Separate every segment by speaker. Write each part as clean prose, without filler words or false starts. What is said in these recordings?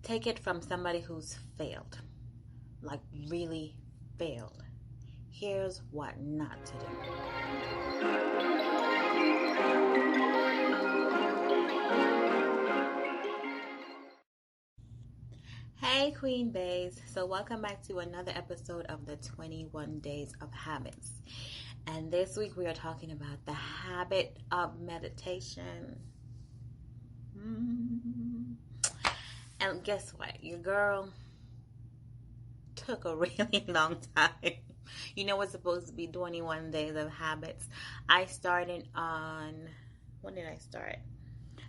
Speaker 1: Take it from somebody who's failed, like really failed. Here's what not to do. Hey Queen Bays, so welcome back to another episode of the 21 Days of Habits. And this week we are talking about the habit of meditation. And guess what? Your girl took a really long time. You know, it's supposed to be 21 days of habits. I started on, when did I start?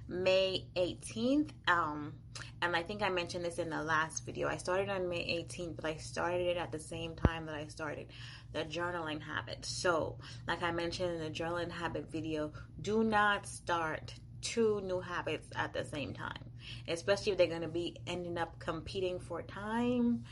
Speaker 1: May 18th. And I think I mentioned this in the last video. I started on May 18th, but I started it at the same time that I started the journaling habit. So, like I mentioned in the journaling habit video, do not start 2 new habits at the same time, especially if they're going to be ending up competing for time.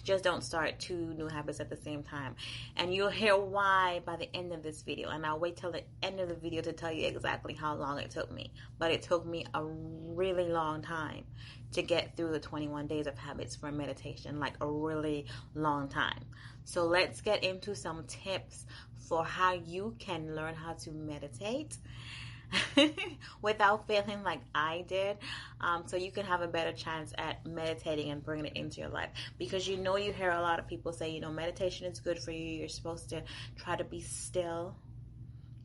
Speaker 1: Just don't start 2 new habits at the same time. And you'll hear why by the end of this video. And I'll wait till the end of the video to tell you exactly how long it took me. But it took me a really long time to get through the 21 days of habits for meditation. Like a really long time. So let's get into some tips for how you can learn how to meditate without failing like I did, so you can have a better chance at meditating and bringing it into your life. Because you hear a lot of people say, meditation is good for you. You're supposed to try to be still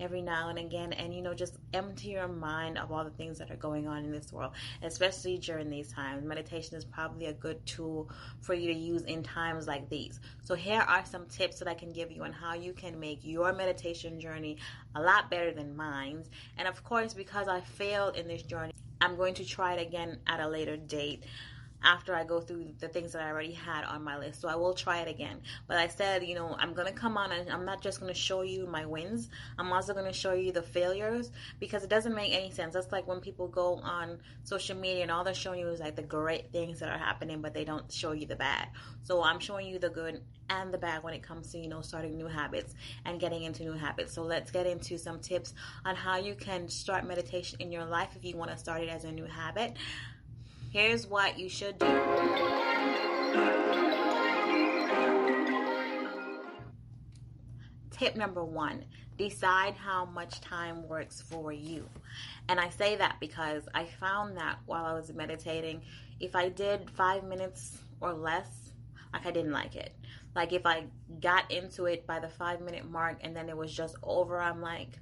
Speaker 1: every now and again, and just empty your mind of all the things that are going on in this world, especially during these times. Meditation is probably a good tool for you to use in times like these. So here are some tips that I can give you on how you can make your meditation journey a lot better than mine. And of course, because I failed in this journey, I'm going to try it again at a later date, after I go through the things that I already had on my list. So I will try it again. But I said, I'm going to come on and I'm not just going to show you my wins. I'm also going to show you the failures, because it doesn't make any sense. That's like when people go on social media and all they're showing you is like the great things that are happening, but they don't show you the bad. So I'm showing you the good and the bad when it comes to, starting new habits and getting into new habits. So let's get into some tips on how you can start meditation in your life if you want to start it as a new habit. Here's what you should do. Tip number 1, decide how much time works for you. And I say that because I found that while I was meditating, if I did 5 minutes or less, I didn't like it. Like if I got into it by the 5-minute mark and then it was just over, I'm like,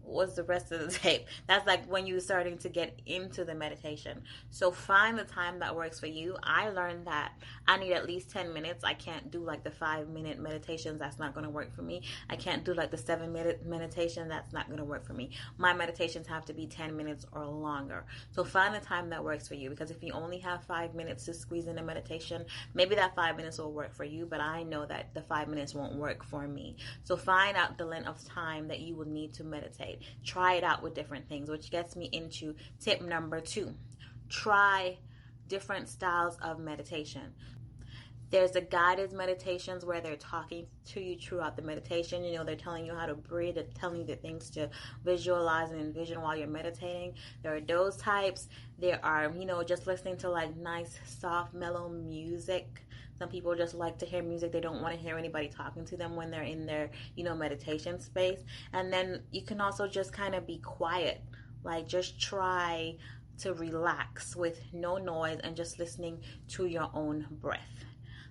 Speaker 1: what's the rest of the tape? That's like when you're starting to get into the meditation. So find the time that works for you. I learned that I need at least 10 minutes. I can't do like the 5-minute meditations. That's not going to work for me. I can't do like the 7-minute meditation. That's not going to work for me. My meditations have to be 10 minutes or longer. So find the time that works for you, because if you only have 5 minutes to squeeze in a meditation, maybe that 5 minutes will work for you, but I know that the 5 minutes won't work for me. So find out the length of time that you will need to meditate. Try it out with different things, which gets me into tip number 2. Try different styles of meditation. There's the guided meditations where they're talking to you throughout the meditation. They're telling you how to breathe. They're telling you the things to visualize and envision while you're meditating. There are those types. There are, just listening to like nice, soft, mellow music. Some people just like to hear music. They don't want to hear anybody talking to them when they're in their, meditation space. And then you can also just kind of be quiet. Like just try to relax with no noise and just listening to your own breath.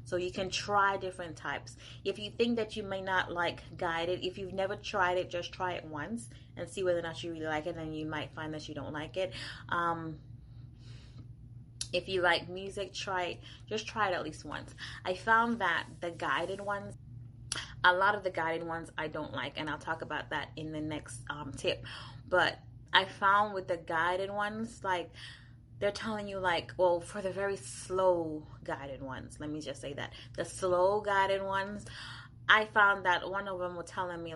Speaker 1: So you can try different types. If you think that you may not like guided, if you've never tried it, just try it once and see whether or not you really like it, and you might find that you don't like it. If you like music, just try it at least once. I found that the guided ones, a lot of the guided ones I don't like, and I'll talk about that in the next tip. But I found with the guided ones, like they're telling you for the very slow guided ones, let me just say that, the slow guided ones, I found that one of them was telling me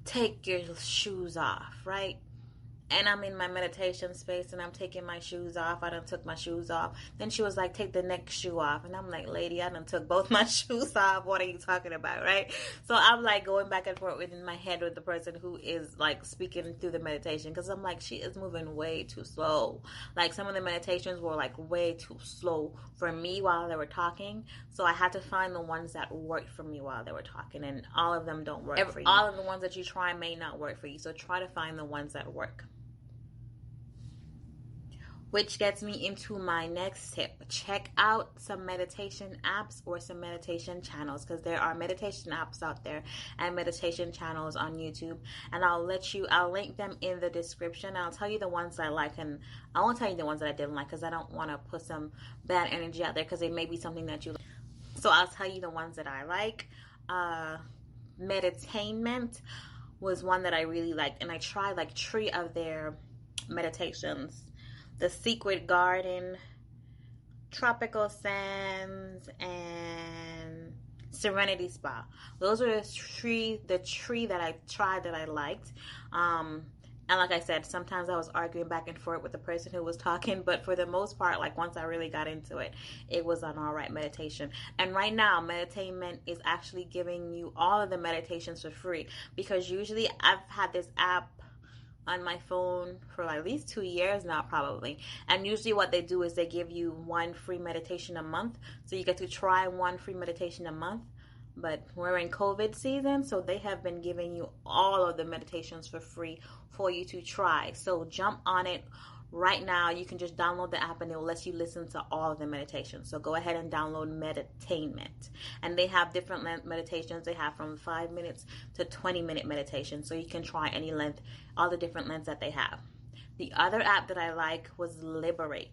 Speaker 1: take your shoes off, right? and I'm in my meditation space and I'm taking my shoes off. I done took my shoes off. Then she was like, take the next shoe off. And I'm like, lady, I done took both my shoes off. What are you talking about, right? So I'm like going back and forth within my head with the person who is like speaking through the meditation, because I'm like, she is moving way too slow. Like some of the meditations were like way too slow for me while they were talking. So I had to find the ones that worked for me while they were talking, and all of them don't work for you. All of the ones that you try may not work for you. So try to find the ones that work. Which gets me into my next tip. Check out some meditation apps or some meditation channels, because there are meditation apps out there and meditation channels on YouTube. And I'll link them in the description. I'll tell you the ones I like, and I won't tell you the ones that I didn't like, because I don't want to put some bad energy out there, because it may be something that you like. So I'll tell you the ones that I like. Meditainment was one that I really liked, and I tried like 3 of their meditations. The Secret Garden, Tropical Sands, and Serenity Spa. Those are the three that I tried that I liked. And like I said, sometimes I was arguing back and forth with the person who was talking, but for the most part, like once I really got into it, it was an alright meditation. And right now, Meditainment is actually giving you all of the meditations for free, because usually I've had this app on my phone for at least 2 years now, probably. And usually what they do is they give you 1 free meditation a month. So you get to try 1 free meditation a month. But we're in COVID season, so they have been giving you all of the meditations for free for you to try. So jump on it right now. You can just download the app and it will let you listen to all of the meditations. So go ahead and download Meditainment. And they have different meditations. They have from 5 minutes to 20-minute meditation. So you can try any length, all the different lengths that they have. The other app that I like was Liberate.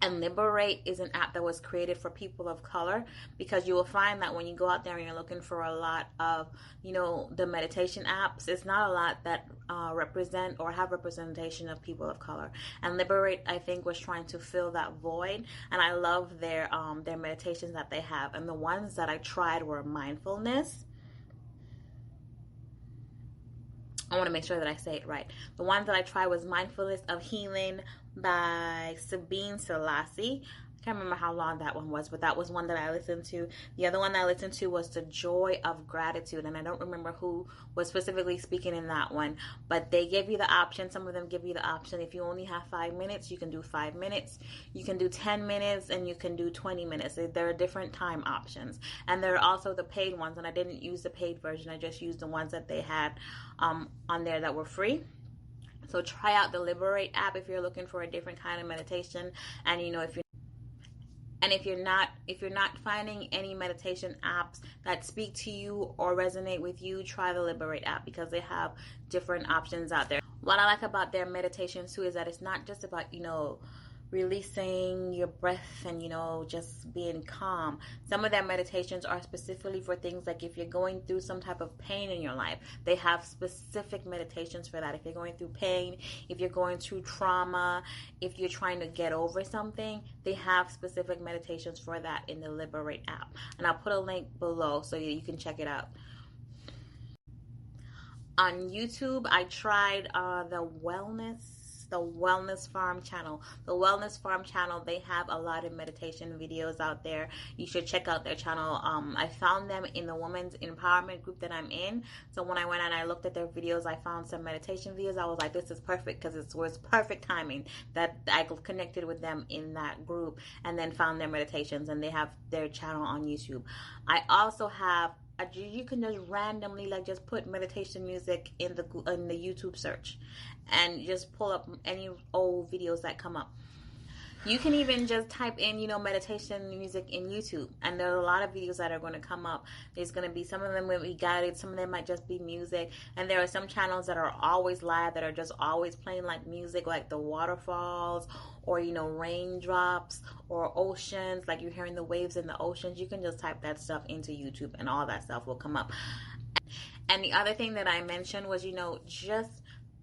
Speaker 1: And Liberate is an app that was created for people of color, because you will find that when you go out there and you're looking for a lot of, the meditation apps, it's not a lot that represent or have representation of people of color. And Liberate, I think, was trying to fill that void. And I love their meditations that they have. And the ones that I tried were mindfulness. I want to make sure that I say it right. The ones that I tried was Mindfulness of Healing by Sabine Selassie. I can't remember how long that one was, but that was one that I listened to. The other one that I listened to was The Joy of Gratitude, and I don't remember who was specifically speaking in that one, but they give you the option. Some of them give you the option. If you only have 5 minutes, you can do 5 minutes. You can do 10 minutes, and you can do 20 minutes. There are different time options. And there are also the paid ones, and I didn't use the paid version. I just used the ones that they had on there that were free. So try out the Liberate app if you're looking for a different kind of meditation. And if you're not finding any meditation apps that speak to you or resonate with you, try the Liberate app, because they have different options out there. What I like about their meditations too is that it's not just about, releasing your breath and, just being calm. Some of their meditations are specifically for things like if you're going through some type of pain in your life, they have specific meditations for that. If you're going through pain, if you're going through trauma, if you're trying to get over something, they have specific meditations for that in the Liberate app. And I'll put a link below so you can check it out. On YouTube, I tried the Wellness Farm channel. The Wellness Farm channel, they have a lot of meditation videos out there. You should check out their channel. I found them in the women's empowerment group that I'm in. So when I went and I looked at their videos, I found some meditation videos. I was like, this is perfect, because it was perfect timing that I connected with them in that group and then found their meditations, and they have their channel on YouTube. I also have you can just randomly just put meditation music in the YouTube search and just pull up any old videos that come up. You can even just type in, meditation music in YouTube, and there are a lot of videos that are going to come up. There's going to be, some of them will be guided, some of them might just be music, and there are some channels that are always live that are just always playing like music, like the waterfalls or, raindrops or oceans, like you're hearing the waves in the oceans. You can just type that stuff into YouTube and all that stuff will come up. And the other thing that I mentioned was, just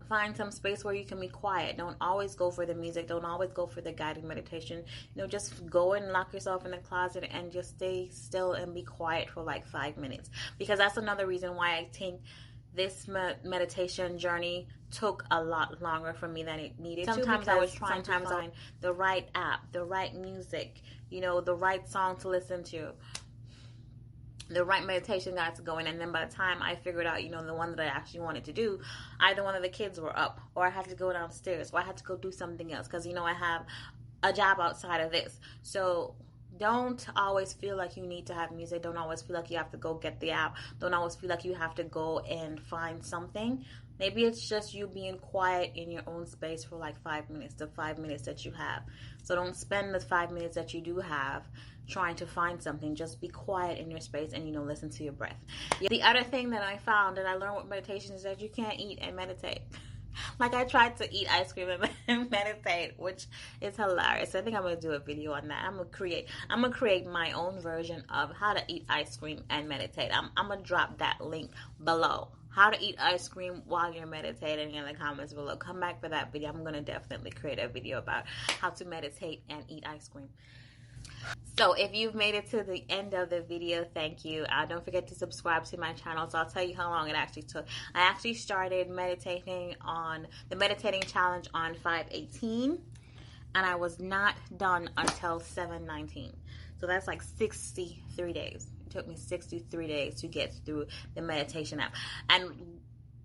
Speaker 1: find some space where you can be quiet. Don't always go for the music. Don't always go for the guided meditation. Just go and lock yourself in the closet and just stay still and be quiet for like 5 minutes. Because that's another reason why I think this meditation journey took a lot longer for me than it needed to. Sometimes I was trying to find the right app, the right music, you know, the right song to listen to, the right meditation guides going, and then by the time I figured out, you know, the one that I actually wanted to do, either one of the kids were up, or I had to go downstairs, or I had to go do something else, because, you know, I have a job outside of this. So don't always feel like you need to have music. Don't always feel like you have to go get the app. Don't always feel like you have to go and find something. Maybe it's just you being quiet in your own space for like 5 minutes, the 5 minutes that you have. So don't spend the 5 minutes that you do have trying to find something. Just be quiet in your space and, you know, listen to your breath. The other thing that I found and I learned with meditation is that you can't eat and meditate. Like, I tried to eat ice cream and meditate, which is hilarious. I think I'm going to do a video on that. I'm going to create my own version of how to eat ice cream and meditate. I'm going to drop that link below. How to eat ice cream while you're meditating in the comments below. Come back for that video. I'm going to definitely create a video about how to meditate and eat ice cream. So if you've made it to the end of the video, thank you. Don't forget to subscribe to my channel. So I'll tell you how long it actually took. I actually started meditating on the meditating challenge on 5/18, and I was not done until 7/19. So that's like 63 days. It took me 63 days to get through the meditation app and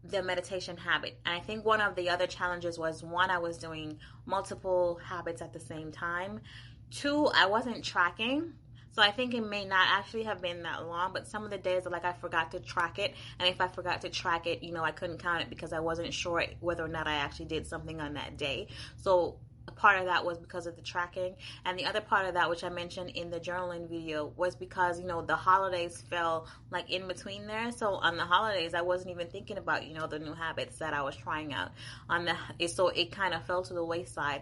Speaker 1: the meditation habit. And I think one of the other challenges was, one, I was doing multiple habits at the same time. 2, I wasn't tracking. So I think it may not actually have been that long, but some of the days, like, I forgot to track it. And if I forgot to track it, you know, I couldn't count it because I wasn't sure whether or not I actually did something on that day. So a part of that was because of the tracking. And the other part of that, which I mentioned in the journaling video, was because, you know, the holidays fell like in between there. So on the holidays, I wasn't even thinking about, you know, the new habits that I was trying out so it kind of fell to the wayside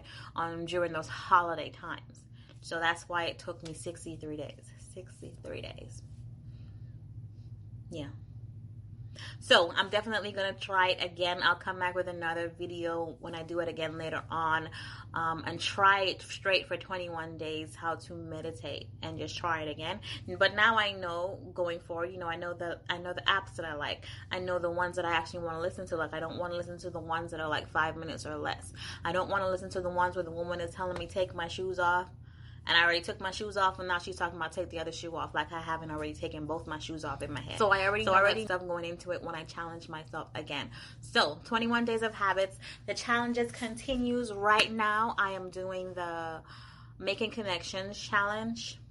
Speaker 1: during those holiday times. So that's why it took me 63 days. 63 days. Yeah. So I'm definitely going to try it again. I'll come back with another video when I do it again later on, and try it straight for 21 days, how to meditate, and just try it again. But now I know going forward, you know, I know the apps that I like. I know the ones that I actually want to listen to. Like, I don't want to listen to the ones that are like 5 minutes or less. I don't want to listen to the ones where the woman is telling me take my shoes off. And I already took my shoes off, and now she's talking about take the other shoe off. Like, I haven't already taken both my shoes off in my head. So I already know stuff going into it when I challenge myself again. So 21 days of habits. The challenges continues right now. I am doing the Making Connections challenge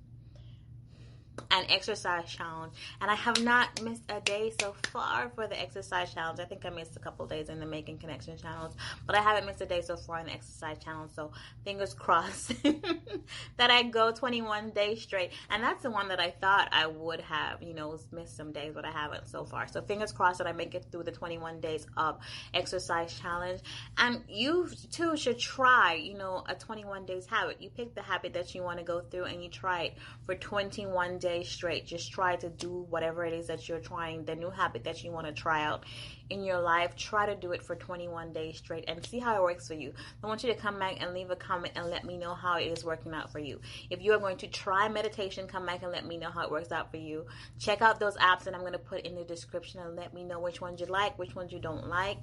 Speaker 1: and exercise challenge, and I have not missed a day so far for the exercise challenge. I think I missed a couple days in the Making Connection challenge, but I haven't missed a day so far in the exercise challenge. So fingers crossed that I go 21 days straight. And that's the one that I thought I would have, you know, missed some days, but I haven't so far. So fingers crossed that I make it through the 21 days of exercise challenge. And you too should try, you know, a 21 days habit. You pick the habit that you want to go through and you try it for 21 days straight. Just try to do whatever it is that you're trying, the new habit that you want to try out in your life. Try to do it for 21 days straight and see how it works for you. I want you to come back and leave a comment and let me know how it is working out for you. If you are going to try meditation, come back and let me know how it works out for you. Check out those apps that I'm going to put in the description and let me know which ones you like, which ones you don't like.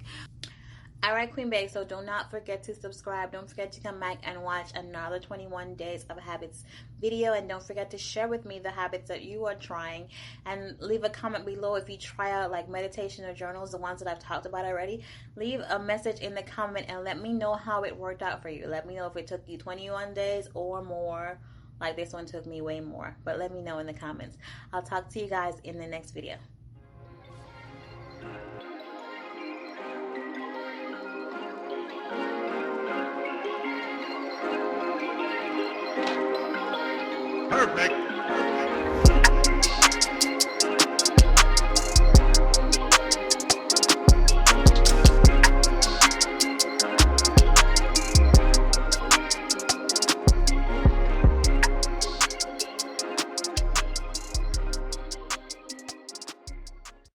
Speaker 1: Alright, Queen Bae, so do not forget to subscribe. Don't forget to come back and watch another 21 Days of Habits video. And don't forget to share with me the habits that you are trying. And leave a comment below if you try out like meditation or journals, the ones that I've talked about already. Leave a message in the comment and let me know how it worked out for you. Let me know if it took you 21 days or more. Like this one took me way more. But let me know in the comments. I'll talk to you guys in the next video.